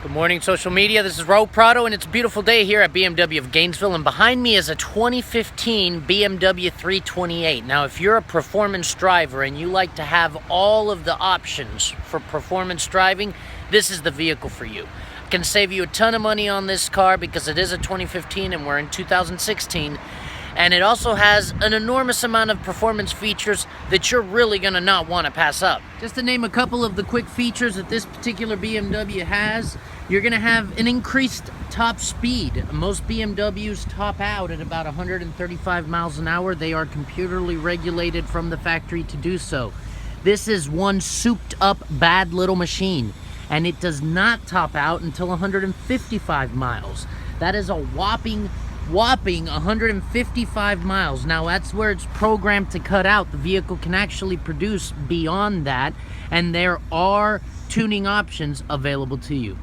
Good morning, social media. This is Ro Prado, and it's a beautiful day here at BMW of Gainesville. And behind me is a 2015 BMW 328. Now, if you're a performance driver and you like to have all of the options for performance driving, this is the vehicle for you. It can save you a ton of money on this car because it is a 2015 and we're in 2016. And it also has an enormous amount of performance features that you're really gonna not want to pass up. Just to name a couple of the quick features that this particular BMW has, you're gonna have an increased top speed. Most BMWs top out at about 135 miles an hour. They are computerly regulated from the factory to do so. This is one souped up bad little machine, and it does not top out until 155 miles. That is a whopping 155 miles. Now that's where it's programmed to cut out. The vehicle can actually produce beyond that, and there are tuning options available to you.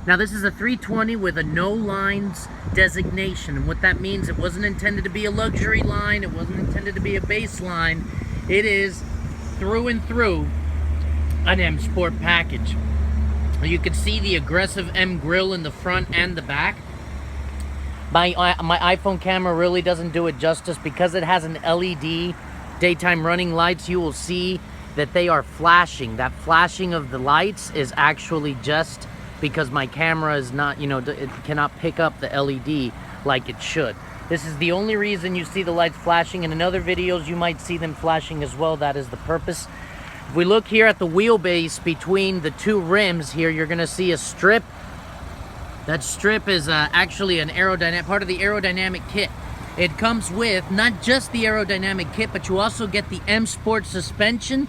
Now this is a 320 with a no lines designation, and what that means, it wasn't intended to be a luxury line, it wasn't intended to be a base line. It is through and through an M Sport package. You can see the aggressive M grille in the front and the back. My iPhone camera really doesn't do it justice because it has an LED daytime running lights. You will see that they are flashing. That flashing of the lights is actually just because my camera is not, it cannot pick up the LED like it should. This is the only reason you see the lights flashing, and in other videos you might see them flashing as well. That is the purpose. If we look here at the wheelbase between the two rims here, you're gonna see a strip. That strip is actually an part of the aerodynamic kit. It comes with not just the aerodynamic kit, but you also get the M Sport suspension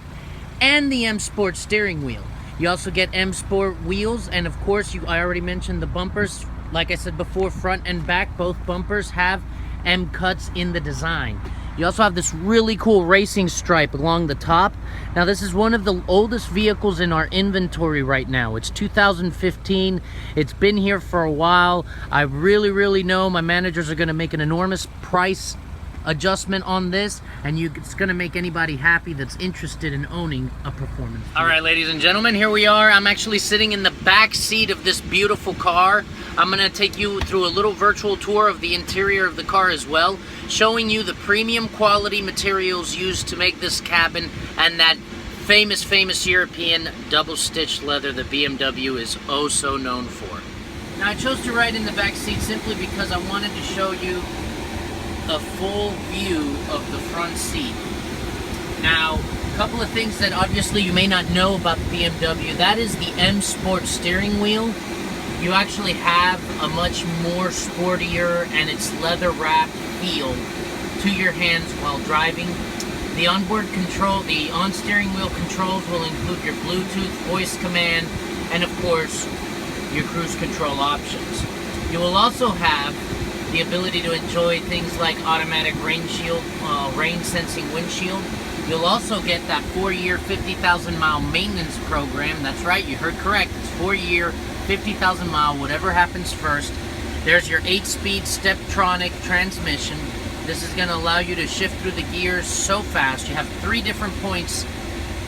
and the M Sport steering wheel. You also get M Sport wheels, and of course, I already mentioned the bumpers. Like I said before, front and back, both bumpers have M cuts in the design. You also have this really cool racing stripe along the top. Now this is one of the oldest vehicles in our inventory right now. It's 2015. It's been here for a while. I really know my managers are gonna make an enormous price adjustment on this, and it's gonna make anybody happy that's interested in owning a performance vehicle. All right, ladies and gentlemen, here we are. I'm actually sitting in the back seat of this beautiful car. I'm gonna take you through a little virtual tour of the interior of the car as well, showing you the premium quality materials used to make this cabin and that famous European double-stitched leather that BMW is oh so known for. Now I chose to ride in the back seat simply because I wanted to show you a full view of the front seat. Now, a couple of things that obviously you may not know about the BMW, that is the M Sport steering wheel. You actually have a much more sportier and it's leather wrapped feel to your hands while driving. The onboard control, the on-steering wheel controls will include your Bluetooth, voice command, and of course, your cruise control options. You will also have the ability to enjoy things like automatic rain sensing windshield. You'll also get that 4-year, 50,000 mile maintenance program. That's right, you heard correct. It's 4-year, 50,000 mile, whatever happens first. There's your 8-speed Steptronic transmission. This is gonna allow you to shift through the gears so fast. You have 3 different points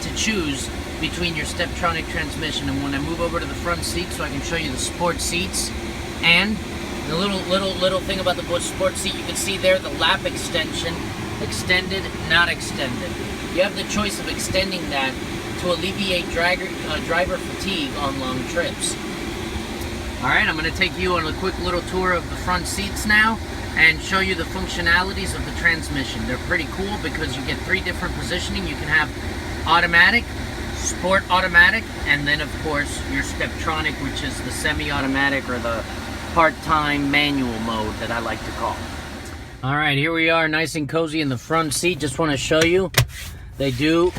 to choose between your Steptronic transmission. And when I move over to the front seat so I can show you the sport seats, and the little thing about the sport seat, you can see there the lap extension, extended, not extended. You have the choice of extending that to alleviate driver fatigue on long trips. All right, I'm gonna take you on a quick little tour of the front seats now and show you the functionalities of the transmission. They're pretty cool because you get 3 different positioning. You can have automatic, sport automatic, and then of course your Steptronic, which is the semi-automatic or the part-time manual mode that I like to call. All right, here we are, nice and cozy in the front seat. Just want to show you, they do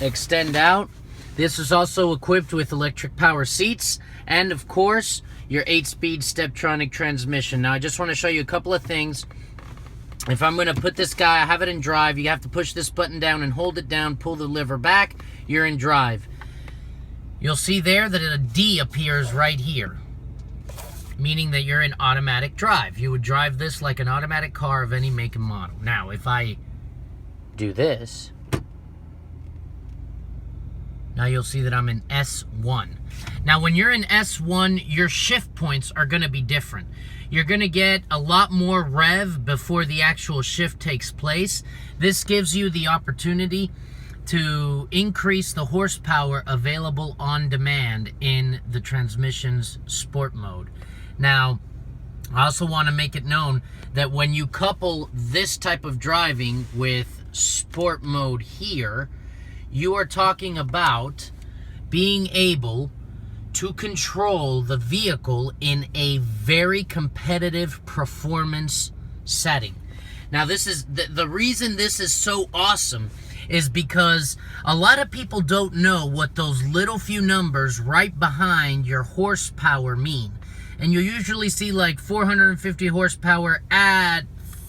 extend out. This is also equipped with electric power seats and of course your 8-speed Steptronic transmission. Now I just want to show you a couple of things. If I'm going to put this guy, I have it in drive, you have to push this button down and hold it down, pull the lever back, you're in drive. You'll see there that a D appears right here, meaning that you're in automatic drive. You would drive this like an automatic car of any make and model. Now, if I do this, Now you'll see that I'm in S1. Now when you're in S1, your shift points are going to be different. You're going to get a lot more rev before the actual shift takes place. This gives you the opportunity to increase the horsepower available on demand in the transmission's sport mode. Now, I also want to make it known that when you couple this type of driving with sport mode here, you are talking about being able to control the vehicle in a very competitive performance setting. Now, this is the reason this is so awesome is because a lot of people don't know what those little few numbers right behind your horsepower mean. And you usually see like 450 horsepower at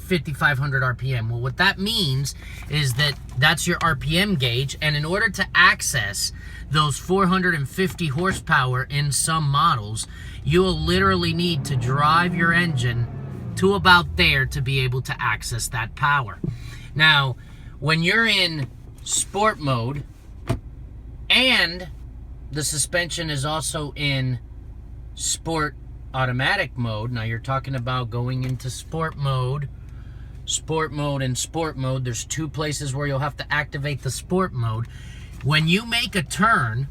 5,500 RPM. Well, what that means is that that's your RPM gauge, and in order to access those 450 horsepower in some models, you'll literally need to drive your engine to about there to be able to access that power. Now, when you're in sport mode and the suspension is also in sport automatic mode, now you're talking about going into sport mode and sport mode. There's two places where you'll have to activate the sport mode. When you make a turn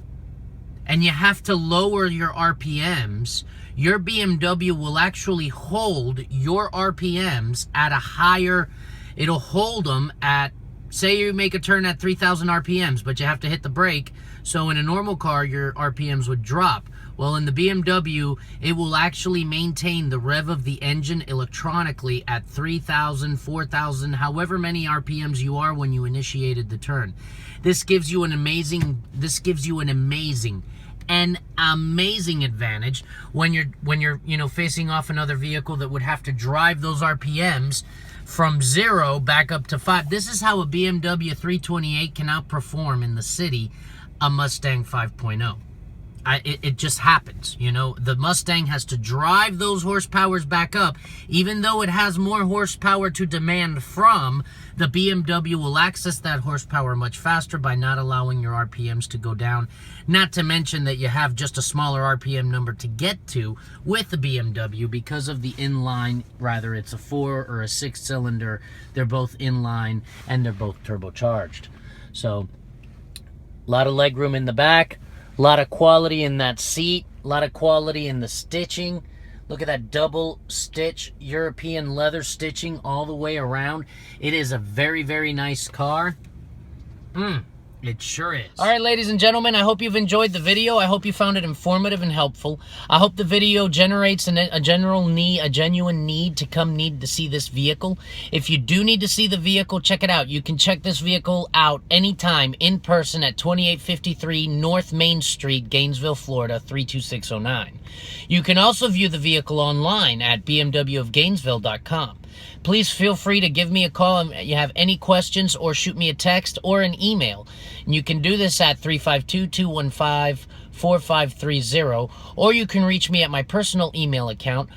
and you have to lower your RPMs, your BMW will actually hold your RPMs at a higher, it'll hold them at, say you make a turn at 3,000 RPMs, but you have to hit the brake. So in a normal car, your RPMs would drop. Well, in the BMW, it will actually maintain the rev of the engine electronically at 3,000, 4,000, however many RPMs you are when you initiated the turn. This gives you an amazing advantage when you're facing off another vehicle that would have to drive those RPMs from 0 back up to 5. This is how a BMW 328 can outperform in the city a Mustang 5.0. It just happens, you know. The Mustang has to drive those horsepowers back up. Even though it has more horsepower to demand from, the BMW will access that horsepower much faster by not allowing your RPMs to go down. Not to mention that you have just a smaller RPM number to get to with the BMW because of the inline, rather it's a 4 or a 6 cylinder. They're both inline and they're both turbocharged. So, a lot of legroom in the back. A lot of quality in that seat, a lot of quality in the stitching. Look at that double stitch European leather stitching all the way around. It is a very, very nice car. It sure is. All right, ladies and gentlemen, I hope you've enjoyed the video. I hope you found it informative and helpful. I hope the video generates a genuine need to see this vehicle. If you do need to see the vehicle, check it out. You can check this vehicle out anytime in person at 2853 North Main Street, Gainesville, Florida, 32609. You can also view the vehicle online at bmwofgainesville.com. Please feel free to give me a call if you have any questions, or shoot me a text or an email. And you can do this at 352-215-4530, or you can reach me at my personal email account,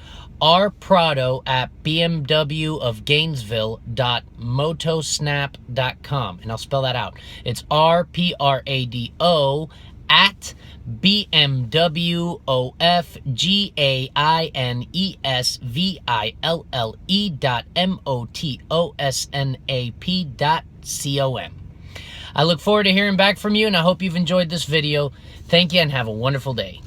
rprado@bmwofgainesville.motosnap.com. And I'll spell that out. It's RPRADO at BMWOFGAINESVILLE.MOTOSNAP.com. I look forward to hearing back from you, and I hope you've enjoyed this video. Thank you, and have a wonderful day.